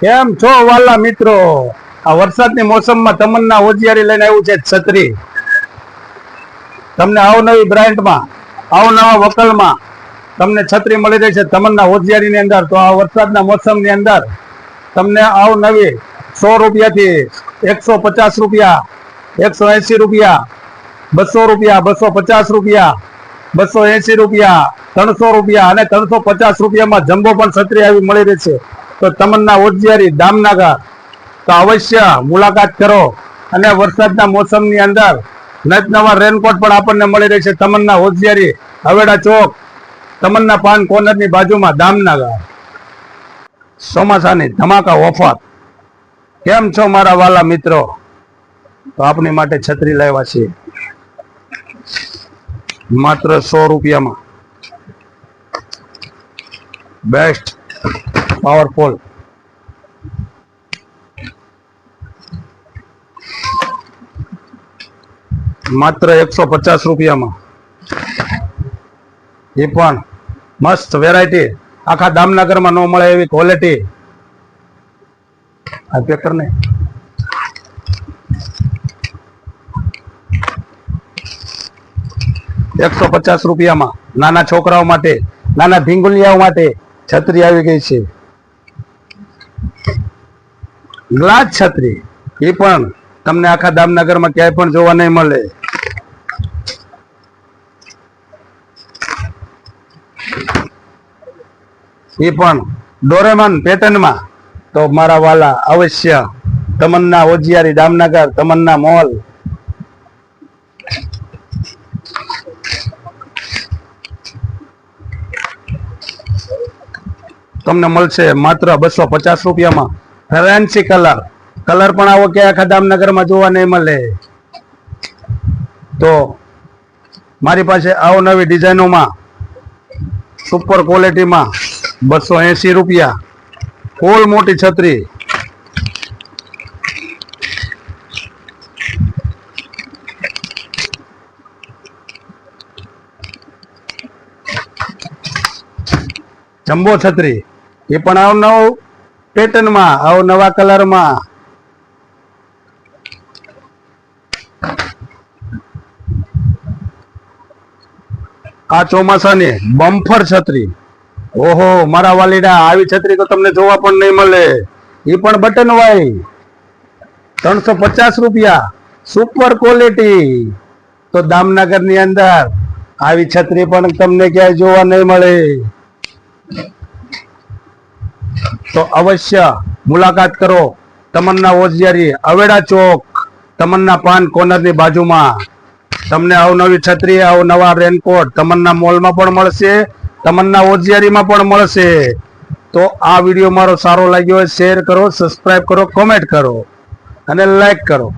કેમ છો વાલા મિત્રો? આ વરસાદની મોસમમાં તમન્ના ઓજિયારી લઈને આવ્યું છે છત્રી. તમને અવનવી બ્રાન્ડમાં અવનવા વકલમાં તમને છત્રી મળી રહી છે તમન્ના ઓજિયારીની અંદર. તો આ વરસાદના મોસમની અંદર તમને અવનવી 100 રૂપિયાથી 150 રૂપિયા, 180 રૂપિયા, 200 રૂપિયા, 250 રૂપિયા, 280 રૂપિયા, 300 રૂપિયા અને 350 રૂપિયામાં જમ્બો પણ છત્રી આવી મળી રહી છે. તો તમન્ના ઓજિયારી દામનગર, તો અવશ્ય મુલાકાત કરો. અને વરસાદના મોસમની અંદર નવા રેનકોટ પણ આપણને મળી રહી છે તમન્ના ઓજિયારી, હવેડા ચોક, તમન્ના પાન કોર્નરની બાજુમાં દામનગર. ચોમાસાની ધમાકા ઓફર. કેમ છો મારા વાલા મિત્રો? તો આપની માટે છત્રી લાવ્યા છીએ માત્ર 100 રૂપિયામાં. બેસ્ટ પાવરફુલ માત્ર 150 રૂપિયામાં. એ પણ મસ્ત વેરાયટી, આખા દામનગરમાં ન મળે એવી ક્વોલિટી. આ પેકર ને 150 રૂપિયામાં નાના છોકરાઓ માટે, નાના ભીંગુલિયાઓ માટે છત્રી આવી ગઈ છે. ગ્લાસ છત્રી, એ પણ તમને આખા દામનગરમાં ક્યાંય પણ જોવા નહીં મળે. એ પણ ડોરેમોન પેટર્નમાં. તો મારા વાલા અવશ્ય તમન્ના ઓજિયારી દામનગર, તમન્ના મોલ. તમને મળશે માત્ર 250 રૂપિયામાં. ફેન્સી કલર પણ આવો કે આખા દામનગરમાં જોવા નહીં મળે. તો મારી પાસે આવો નવી ડિઝાઇનોમાં સુપર ક્વોલિટીમાં 280 રૂપિયા ફૂલ મોટી છત્રી. જમ્બો છત્રી, એ પણ અવનવ પેટર્નમાં, અવનવા કલરમાં. આ ચોમાસાની બમ્ફર છત્રી. ઓહો મારા વાલીડા, આવી છત્રી તો તમને જોવા પણ નહીં મળે. એ પણ બટન વાળી, 350 રૂપિયા, સુપર ક્વોલિટી. તો દામનગર ની અંદર આવી છત્રી પણ તમને ક્યાંય જોવા નહીં મળે. તો અવશ્ય મુલાકાત કરો તમન્ના ઓજિયારી, હવેડા ચોક, તમન્ના પાન કોર્નરની બાજુમાં. તમને અવનવી છત્રી, અવનવા રેનકોટ તમન્ના મોલમાં પણ મળશે, તમન્ના ઓજિયારીમાં પણ મળશે. તો આ વિડીયો મારો સારો લાગ્યો હોય શેર કરો, સબસ્ક્રાઇબ કરો, કોમેન્ટ કરો અને લાઈક કરો.